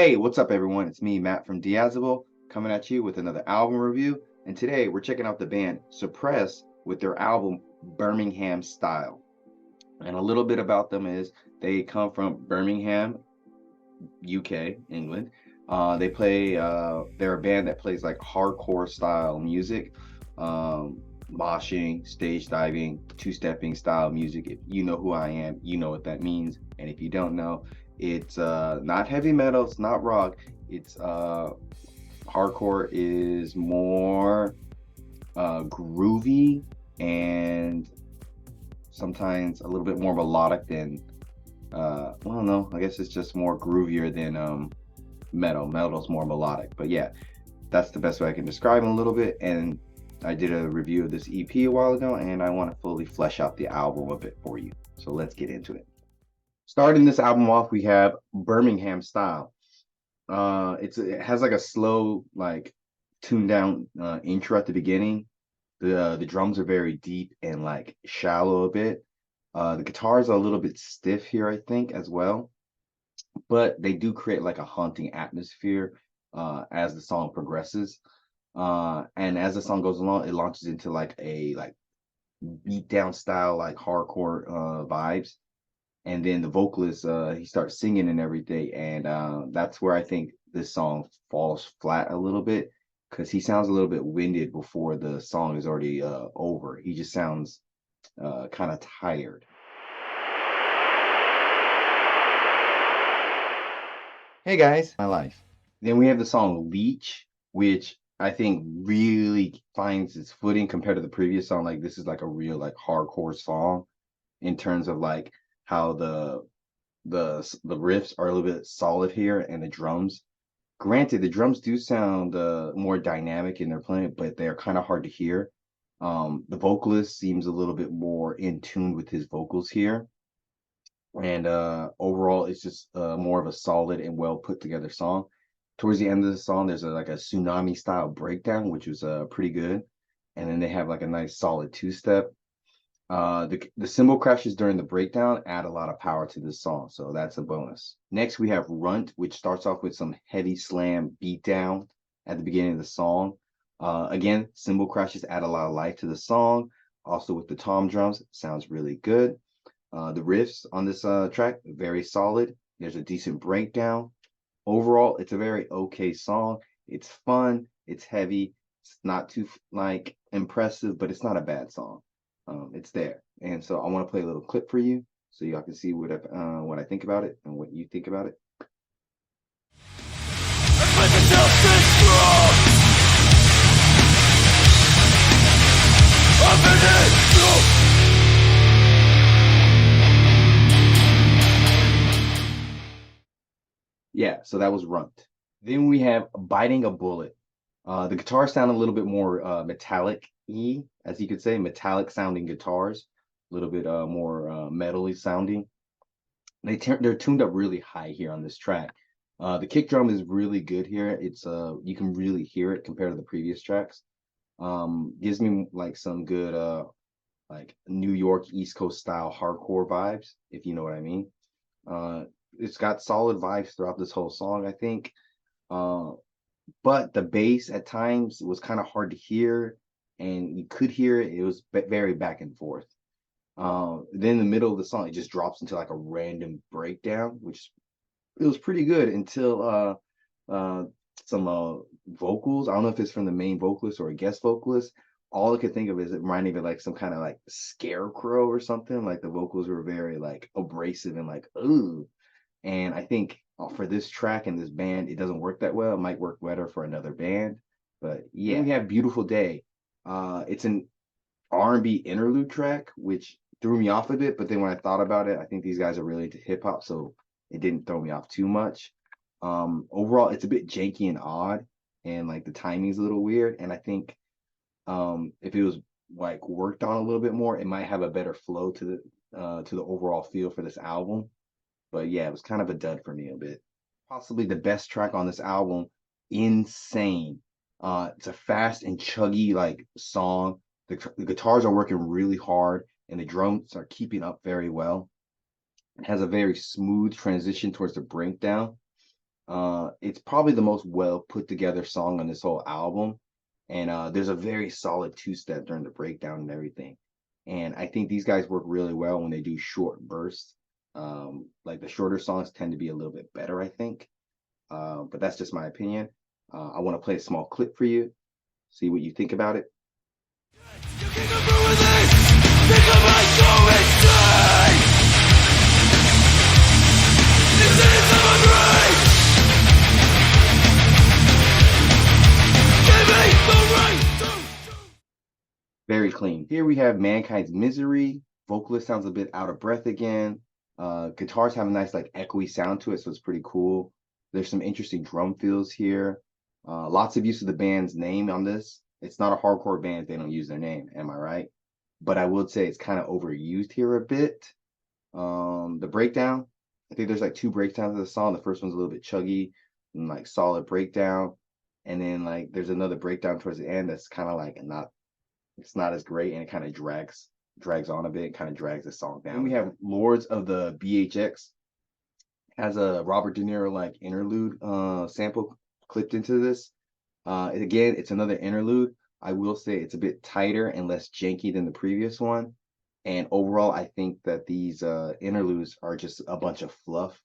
Hey, what's up, everyone? It's me, Matt from Diazable, coming at you with another album review. And today we're checking out the band Suppress with their album Birmingham Style. And a little bit about them is they come from Birmingham, UK, England. They're a band that plays like hardcore style music, moshing, stage diving, two-stepping style music. If you know who I am, you know what that means. And if you don't know, it's not heavy metal, it's not rock, it's hardcore is more groovy and sometimes a little bit more melodic than well, no, I guess it's just more groovier than metal. Metal's more melodic, but yeah, that's the best way I can describe it a little bit. And I did a review of this EP a while ago, and I want to fully flesh out the album a bit for you. So let's get into it. Starting this album off, we have Birmingham Style. It has like a slow, like tuned down intro at the beginning. The drums are very deep and like shallow a bit. The guitars are a little bit stiff here, I think, as well, but they do create like a haunting atmosphere as the song progresses. And as the song goes along, it launches into like a beat down style, like hardcore vibes. And then the vocalist, he starts singing and everything, and that's where I think this song falls flat a little bit because he sounds a little bit winded before the song is already over. He just sounds kind of tired. Hey guys, my life. Then we have the song Leech, which I think really finds its footing compared to the previous song. Like this is like a real like hardcore song in terms of like how the riffs are a little bit solid here and the drums. Granted, the drums do sound more dynamic in their playing, but they're kind of hard to hear. The vocalist seems a little bit more in tune with his vocals here. And overall it's just more of a solid and well put together song. Towards the end of the song, there's like a tsunami style breakdown, which was pretty good. And then they have like a nice solid two-step. The cymbal crashes during the breakdown add a lot of power to this song, so that's a bonus. Next, we have Runt, which starts off with some heavy slam beat down at the beginning of the song. Again, cymbal crashes add a lot of life to the song. Also with the tom drums, sounds really good. The riffs on this track, very solid. There's a decent breakdown. Overall, it's a very okay song. It's fun, it's heavy, it's not too like impressive, but it's not a bad song. It's there. And so I want to play a little clip for you so y'all can see what I think about it and what you think about it. Yeah, so that was Runt. Then we have Biting a Bullet. The guitars sound a little bit more metallic-y, as you could say, metallic sounding guitars, a little bit more metally sounding. They're tuned up really high here on this track. The kick drum is really good here. It's you can really hear it compared to the previous tracks. Gives me like some good like New York East Coast style hardcore vibes, if you know what I mean. Uh, it's got solid vibes throughout this whole song, I think. Uh, but the bass at times was kind of hard to hear, and you could hear it. It was very back and forth. Then in the middle of the song, it just drops into like a random breakdown, which it was pretty good until some vocals. I don't know if it's from the main vocalist or a guest vocalist. All I could think of is it reminded me of like some kind of like scarecrow or something. Like the vocals were very like abrasive and like ooh. And I think for this track and this band, it doesn't work that well. It might work better for another band. But yeah, then we have Beautiful Day. It's an R&B interlude track, which threw me off a bit. But then when I thought about it, I think these guys are really into hip hop, so it didn't throw me off too much. Overall, it's a bit janky and odd, and like the timing's a little weird. And I think if it was like worked on a little bit more, it might have a better flow to the overall feel for this album. But yeah, it was kind of a dud for me a bit. Possibly the best track on this album, Insane. It's a fast and chuggy like song. The guitars are working really hard and the drums are keeping up very well. It has a very smooth transition towards the breakdown. It's probably the most well put together song on this whole album. And there's a very solid two-step during the breakdown and everything. And I think these guys work really well when they do short bursts. Like the shorter songs tend to be a little bit better, I think. But that's just my opinion. I want to play a small clip for you, see what you think about it. Very clean. Here we have Mankind's Misery. Vocalist sounds a bit out of breath again. Guitars have a nice like echoey sound to it, so it's pretty cool. There's some interesting drum fills here. Lots of use of the band's name on this. It's not a hardcore band if they don't use their name, am I right? But I would say it's kind of overused here a bit. The breakdown, I think there's like two breakdowns of the song. The first one's a little bit chuggy and like solid breakdown. And then like there's another breakdown towards the end that's kind of like it's not as great, and it kind of drags on a bit, kind of drags the song down. Then we have Lords of the BHX. Has a Robert De Niro like interlude sample clipped into this. Again, it's another interlude. I will say it's a bit tighter and less janky than the previous one. And overall, I think that these interludes are just a bunch of fluff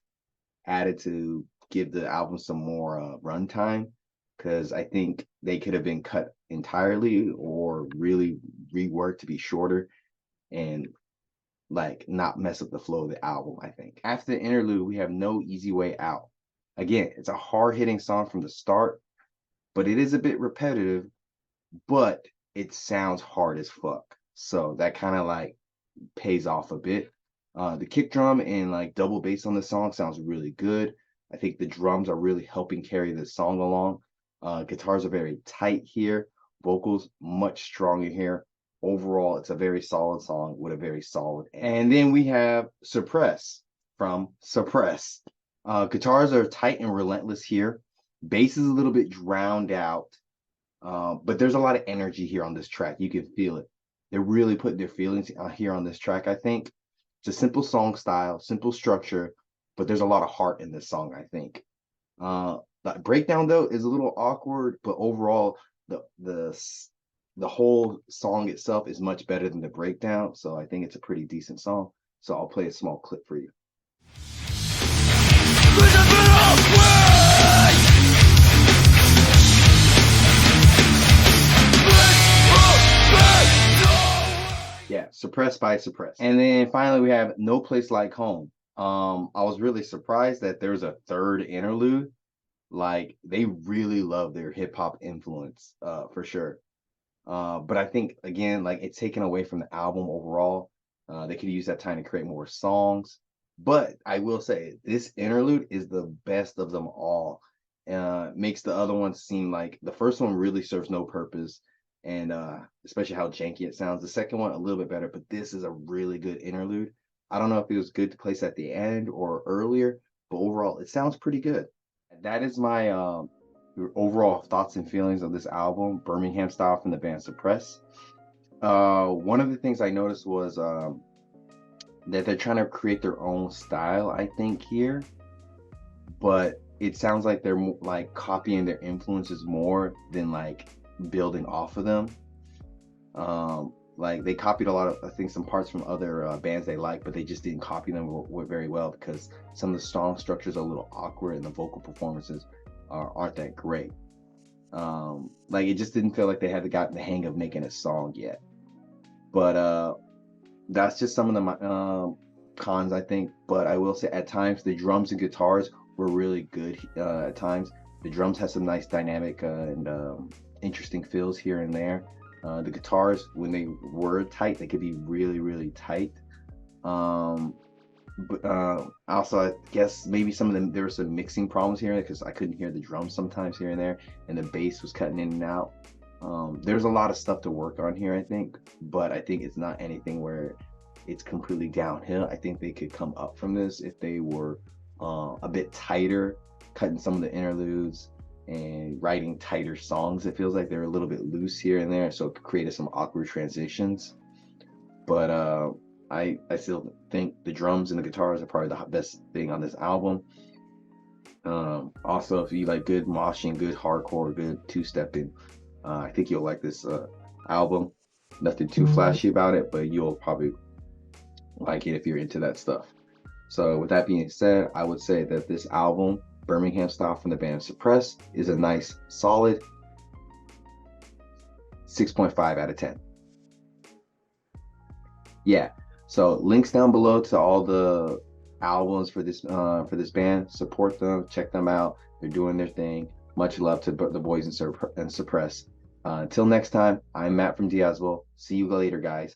added to give the album some more runtime, because I think they could have been cut entirely or really reworked to be shorter and like not mess up the flow of the album, I think. After the interlude, we have No Easy Way Out. Again, it's a hard-hitting song from the start, but it is a bit repetitive, but it sounds hard as fuck. So that kind of like pays off a bit. The kick drum and like double bass on the song sounds really good. I think the drums are really helping carry the song along. Guitars are very tight here. Vocals much stronger here. Overall, it's a very solid song with a very solid end. And then we have Suppress from Suppress. Guitars are tight and relentless here. Bass is a little bit drowned out, but there's a lot of energy here on this track. You can feel it. They're really putting their feelings here on this track, I think. It's a simple song style, simple structure, but there's a lot of heart in this song, I think. The breakdown though is a little awkward, but overall the whole song itself is much better than the breakdown, so I think it's a pretty decent song. So I'll play a small clip for you. Yeah, Suppressed by Suppress. And then finally we have No Place Like Home. I was really surprised that there's a third interlude. Like they really love their hip hop influence, for sure. But I think again, like it's taken away from the album overall. They could use that time to create more songs. But I will say this interlude is the best of them all. Makes the other ones seem like the first one really serves no purpose, and especially how janky it sounds. The second one a little bit better, but this is a really good interlude. I don't know if it was good to place at the end or earlier, but overall it sounds pretty good. That is my overall thoughts and feelings of this album, Birmingham Style from the band Suppress. One of the things I noticed was that they're trying to create their own style, I think, here, but it sounds like they're like copying their influences more than like building off of them. Like they copied a lot of, I think, some parts from other bands they like, but they just didn't copy them very well because some of the song structures are a little awkward and the vocal performances aren't that great. Like it just didn't feel like they had gotten the hang of making a song yet. But that's just some of the cons, I think. But I will say at times the drums and guitars were really good at times. The drums had some nice dynamic and interesting fills here and there. The guitars, when they were tight, they could be really, really tight. But also, I guess maybe some of them, there were some mixing problems here because I couldn't hear the drums sometimes here and there, and the bass was cutting in and out. There's a lot of stuff to work on here, I think, but I think it's not anything where it's completely downhill. I think they could come up from this if they were a bit tighter, cutting some of the interludes and writing tighter songs. It feels like they're a little bit loose here and there, so it created some awkward transitions. But I still think the drums and the guitars are probably the best thing on this album. Also, if you like good moshing, good hardcore, good two-stepping, I think you'll like this album. Nothing too Mm, flashy about it, but you'll probably like it if you're into that stuff. So with that being said, I would say that this album, Birmingham Style from the band Suppress, is a nice solid 6.5 out of 10. Yeah. So links down below to all the albums for this band. Support them, check them out. They're doing their thing. Much love to the boys and Suppress. Until next time, I'm Matt from Diazville. See you later, guys.